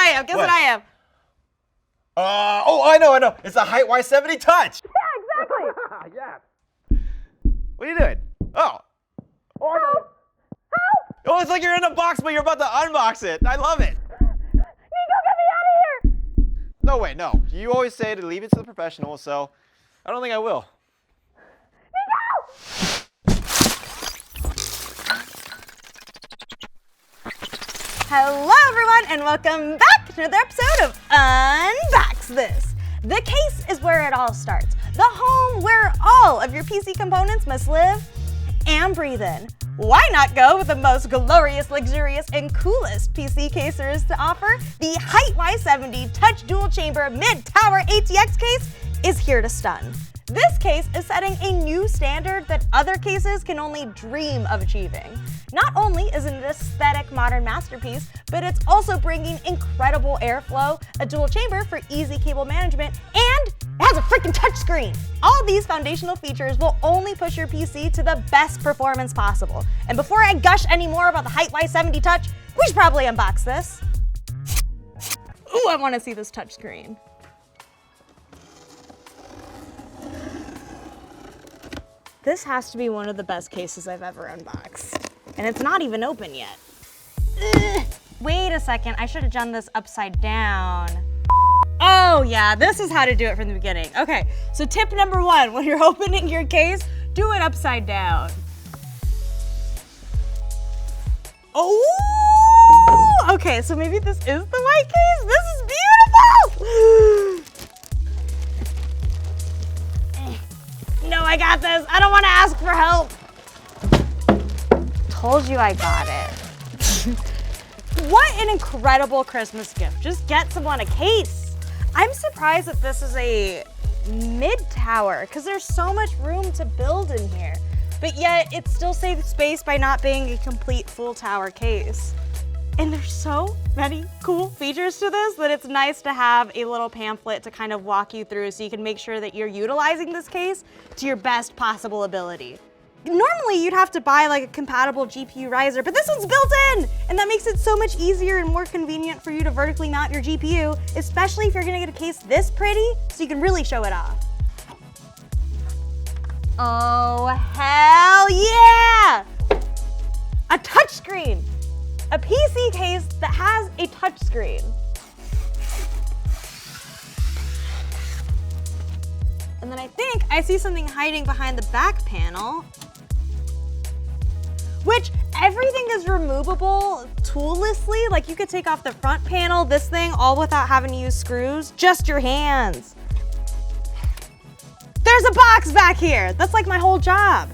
I am. Guess what I am. Oh, I know. It's a HYTE Y70 Touch. Yeah, exactly. Yeah. What are you doing? Oh. Help! Help! Oh, it's like you're in a box, but you're about to unbox it. I love it. Nico, get me out of here! No, wait, no. You always say to leave it to the professionals, so I don't think I will. Nico! Hello, everyone, and welcome back to another episode of Unbox This. The case is where it all starts. The home where all of your PC components must live and breathe in. Why not go with the most glorious, luxurious, and coolest PC case there is to offer? The HYTE Y70 Touch Dual Chamber Mid-Tower ATX case is here to stun. This case is setting a new standard that other cases can only dream of achieving. Not only is it an aesthetic modern masterpiece, but it's also bringing incredible airflow, a dual chamber for easy cable management, and it has a freaking touchscreen. All these foundational features will only push your PC to the best performance possible. And before I gush any more about the HYTE Y70 Touch, we should probably unbox this. Ooh, I want to see this touchscreen. This has to be one of the best cases I've ever unboxed. And it's not even open yet. Ugh. Wait a second, I should have done this upside down. Oh yeah, this is how to do it from the beginning. Okay, so tip number one, when you're opening your case, do it upside down. Oh! Okay, so maybe this is the white case? This is beautiful! No, I got this. I don't want to ask for help. Told you I got it. What an incredible Christmas gift. Just get someone a case. I'm surprised that this is a mid-tower because there's so much room to build in here. But yet it still saves space by not being a complete full tower case. And there's so many cool features to this that it's nice to have a little pamphlet to kind of walk you through so you can make sure that you're utilizing this case to your best possible ability. Normally you'd have to buy like a compatible GPU riser, but this one's built in! And that makes it so much easier and more convenient for you to vertically mount your GPU, especially if you're gonna get a case this pretty so you can really show it off. Oh, hell yeah! A touchscreen! A PC case that has a touchscreen. And then I think I see something hiding behind the back panel, which everything is removable toollessly. Like you could take off the front panel, this thing, all without having to use screws, just your hands. There's a box back here. That's like my whole job.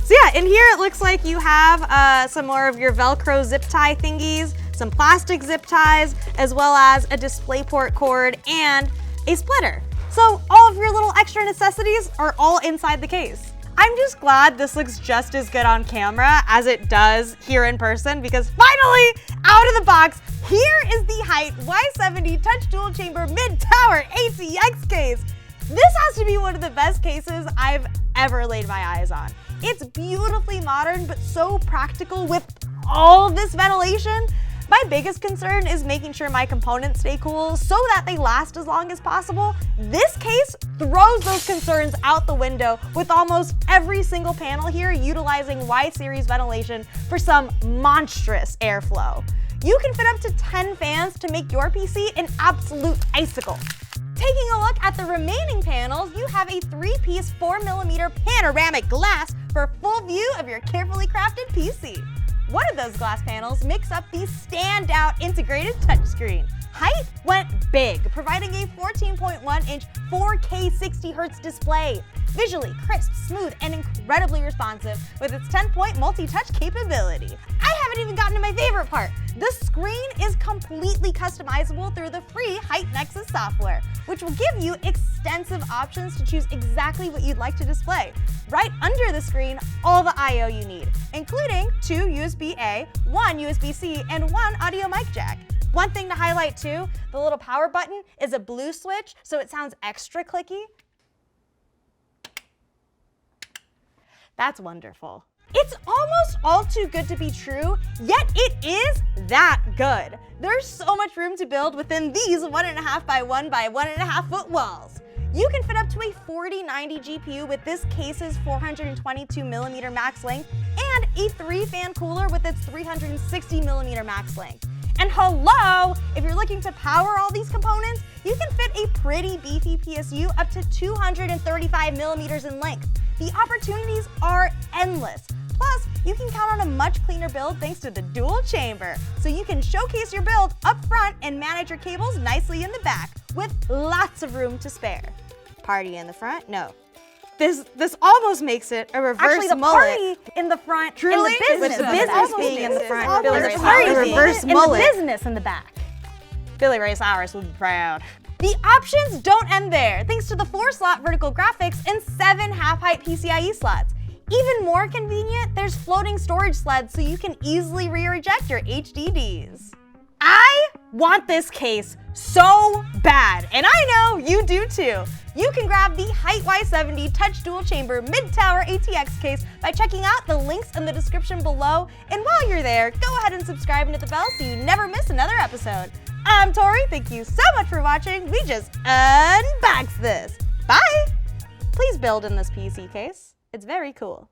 So yeah, in here it looks like you have some more of your Velcro zip tie thingies, some plastic zip ties, as well as a DisplayPort cord and a splitter. So all of your little extra necessities are all inside the case. I'm just glad this looks just as good on camera as it does here in person because finally, out of the box, here is the HYTE Y70 Touch Dual Chamber Mid-Tower ATX case. This has to be one of the best cases I've ever laid my eyes on. It's beautifully modern, but so practical with all this ventilation. My biggest concern is making sure my components stay cool so that they last as long as possible. This case throws those concerns out the window with almost every single panel here utilizing Y-series ventilation for some monstrous airflow. You can fit up to 10 fans to make your PC an absolute icicle. Taking a look at the remaining panels, you have a 3-piece 4mm panoramic glass for full view of your carefully crafted PC. One of those glass panels makes up the standout integrated touchscreen. HYTE went big, providing a 14.1-inch 4K 60Hz display. Visually crisp, smooth, and incredibly responsive with its 10-point multi-touch capability. I haven't even gotten to my favorite part. The screen is completely customizable through the free HYTE Nexus software, which will give you extensive options to choose exactly what you'd like to display. Right under the screen, all the I/O you need, including 2 USB-A, 1 USB-C, and 1 audio mic jack. One thing to highlight too, the little power button is a blue switch, so it sounds extra clicky. That's wonderful. It's almost all too good to be true, yet it is that good. There's so much room to build within these 1.5 by 1 by 1.5 foot walls. You can fit up to a 4090 GPU with this case's 422mm max length and a 3-fan cooler with its 360mm max length. And hello, if you're looking to power all these components, you can fit a pretty beefy PSU up to 235mm in length. The opportunities are endless. Plus, you can count on a much cleaner build thanks to the dual chamber, so you can showcase your build up front and manage your cables nicely in the back with lots of room to spare. Party in the front? No. This almost makes it a reverse Actually, the mullet. party in the front, Truly? in the business, With the business being in the front, Billy Ray party Cyrus, being reverse in the mullet. business in the back. Billy Ray Cyrus would be proud. The options don't end there, thanks to the 4-slot vertical graphics and 7 half-height PCIe slots. Even more convenient, there's floating storage sleds so you can easily re-eject your HDDs. I want this case so bad, and I know you do too. You can grab the HYTE Y70 Touch Dual Chamber Mid-Tower ATX case by checking out the links in the description below. And while you're there, go ahead and subscribe and hit the bell so you never miss another episode. I'm Tori, thank you so much for watching. We just unboxed this. Bye! Please build in this PC case. It's very cool.